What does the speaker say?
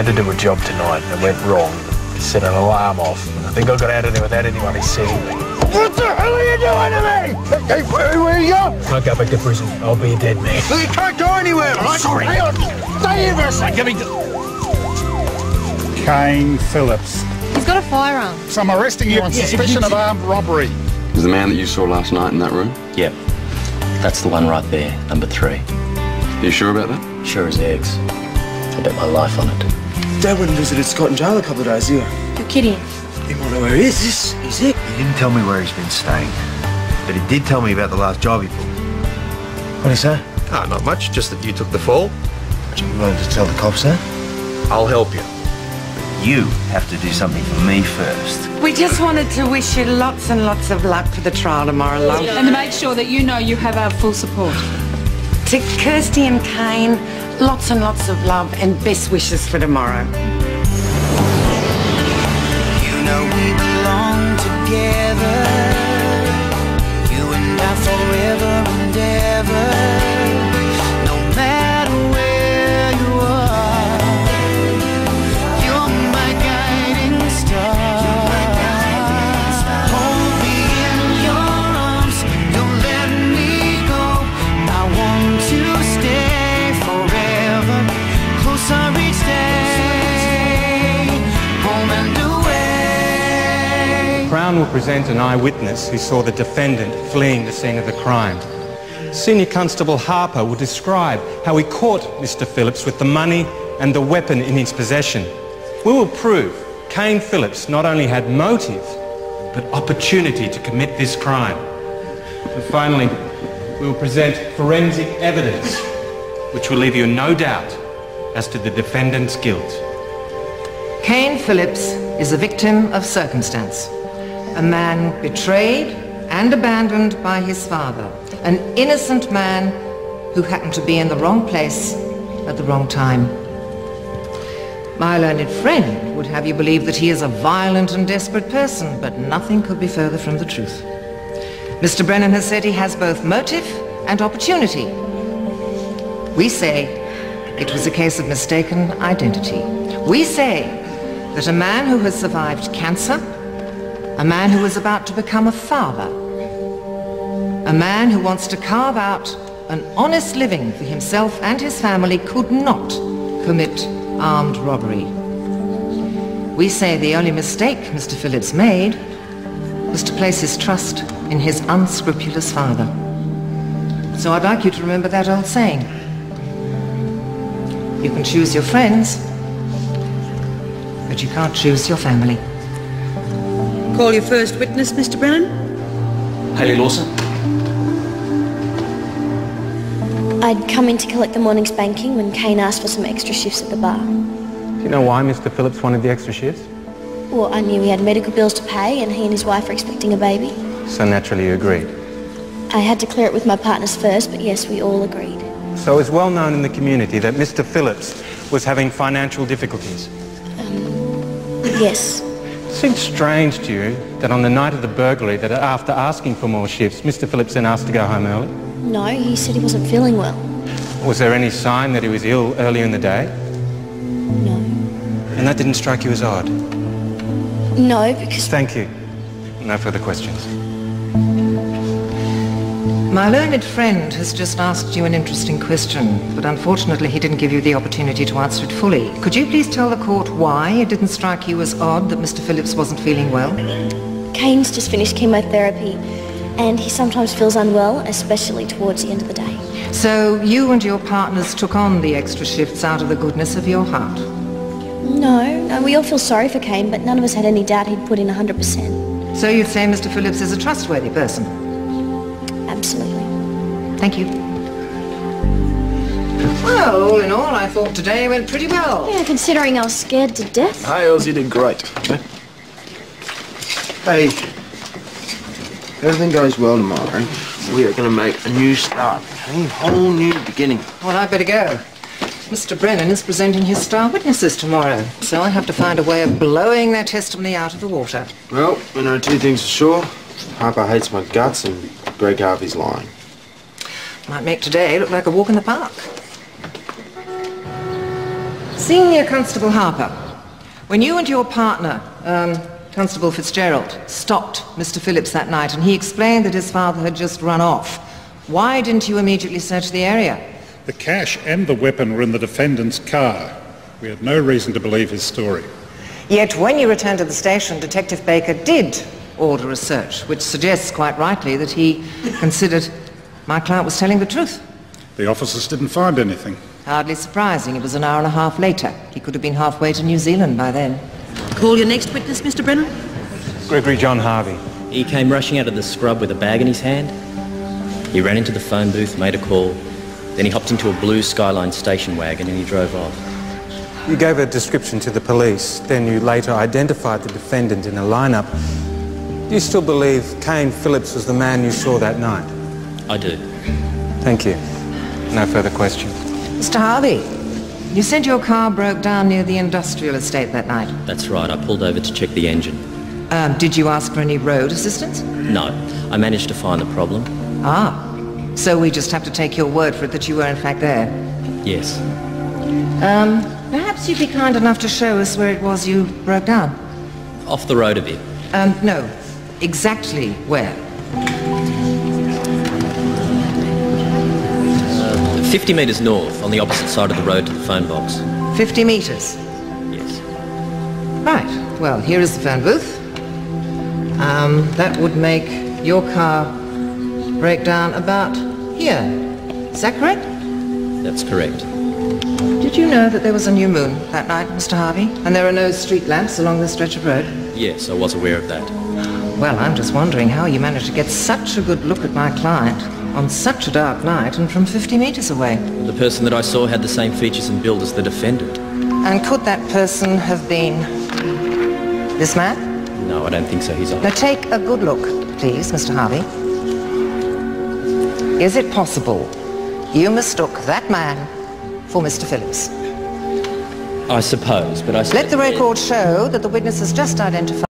had to do a job tonight and it went wrong. Set an alarm off, and I think I got out of there without anyone seeing me. What the hell are you doing to me? Hey, where are you? Can't go back to prison. I'll be a dead man. You can't go anywhere, right? Sorry. Hang on. Stay here for a second. Kane Phillips. He's got a firearm. So I'm arresting you on suspicion of armed robbery. Was the man that you saw last night in that room? Yep. That's the one right there, number 3. Are you sure about that? Sure as eggs. I bet my life on it. Dad went and visited Scott in jail a couple of days ago. You're kidding. He might know where he is. This is it. He didn't tell me where he's been staying, but he did tell me about the last job he pulled. What did he say? Ah, not much, just that you took the fall. Would you be willing to tell the cops that? I'll help you. But you have to do something for me first. We just wanted to wish you lots and lots of luck for the trial tomorrow, love. And to make sure that you know you have our full support. To Kirsty and Kane, lots and lots of love and best wishes for tomorrow. You know we belong together, you and I forever and ever. No matter where you are, you're my guiding star. Hold me in your arms, don't let me go. I want to stay forever, closer each day, home and away. Crown will present an eyewitness who saw the defendant fleeing the scene of the crime. Senior Constable Harper will describe how he caught Mr. Phillips with the money and the weapon in his possession. We will prove Kane Phillips not only had motive, but opportunity to commit this crime. And finally, we will present forensic evidence, which will leave you in no doubt as to the defendant's guilt. Kane Phillips is a victim of circumstance. A man betrayed and abandoned by his father. An innocent man who happened to be in the wrong place at the wrong time. My learned friend would have you believe that he is a violent and desperate person, but nothing could be further from the truth. Mr. Brennan has said he has both motive and opportunity. We say it was a case of mistaken identity. We say that a man who has survived cancer, a man who is about to become a father, a man who wants to carve out an honest living for himself and his family could not commit armed robbery. We say the only mistake Mr. Phillips made was to place his trust in his unscrupulous father. So I'd like you to remember that old saying. You can choose your friends, but you can't choose your family. Call your first witness, Mr. Brennan. Hayley Lawson. I'd come in to collect the morning's banking when Kane asked for some extra shifts at the bar. Do you know why Mr. Phillips wanted the extra shifts? Well, I knew he had medical bills to pay and he and his wife are expecting a baby. So naturally you agreed. I had to clear it with my partners first, but yes, we all agreed. So it's well known in the community that Mr. Phillips was having financial difficulties. Yes. It seems strange to you that on the night of the burglary, that after asking for more shifts, Mr. Phillips then asked to go home early? No, he said he wasn't feeling well. Was there any sign that he was ill earlier in the day? No. And that didn't strike you as odd? No, because... Thank you. No further questions. My learned friend has just asked you an interesting question, but unfortunately he didn't give you the opportunity to answer it fully. Could you please tell the court why it didn't strike you as odd that Mr. Phillips wasn't feeling well? Kane's just finished chemotherapy and he sometimes feels unwell, especially towards the end of the day. So you and your partners took on the extra shifts out of the goodness of your heart? No, we all feel sorry for Kane, but none of us had any doubt he'd put in 100%. So you'd say Mr. Phillips is a trustworthy person? Absolutely. Thank you. Well, all in all, I thought today went pretty well. Yeah, considering I was scared to death. Hi, Els, you did great. Hey, if everything goes well tomorrow, we are going to make a new start. A whole new beginning. Well, I'd better go. Mr. Brennan is presenting his star witnesses tomorrow, so I have to find a way of blowing their testimony out of the water. Well, we know two things for sure. Harper hates my guts and Greg Harvey's lying. Might make today look like a walk in the park. Senior Constable Harper, when you and your partner, Constable Fitzgerald, stopped Mr. Phillips that night and he explained that his father had just run off, why didn't you immediately search the area? The cash and the weapon were in the defendant's car. We had no reason to believe his story. Yet when you returned to the station, Detective Baker did order a search, which suggests quite rightly that he considered my client was telling the truth. The officers didn't find anything. Hardly surprising. It was an hour and a half later. He could have been halfway to New Zealand by then. Call your next witness, Mr. Brennan. Gregory John Harvey. He came rushing out of the scrub with a bag in his hand. He ran into the phone booth, made a call. Then he hopped into a blue Skyline station wagon and he drove off. You gave a description to the police. Then you later identified the defendant in a lineup. Do you still believe Kane Phillips was the man you saw that night? I do. Thank you. No further questions. Mr. Harvey, you said your car broke down near the industrial estate that night. That's right. I pulled over to check the engine. Did you ask for any road assistance? No. I managed to find the problem. Ah. So we just have to take your word for it that you were in fact there? Yes. Perhaps you'd be kind enough to show us where it was you broke down? Off the road a bit. No. Exactly where? 50 metres north, on the opposite side of the road to the phone box. 50 metres? Yes. Right. Well, here is the phone booth. That would make your car break down about here. Is that correct? That's correct. Did you know that there was a new moon that night, Mr. Harvey? And there are no street lamps along this stretch of road? Yes, I was aware of that. Well, I'm just wondering how you managed to get such a good look at my client on such a dark night and from 50 metres away. The person that I saw had the same features and build as the defendant. And could that person have been this man? No, I don't think so. He's Now take a good look, please, Mr. Harvey. Is it possible you mistook that man for Mr. Phillips? I suppose, but I... Let the record show that the witness has just identified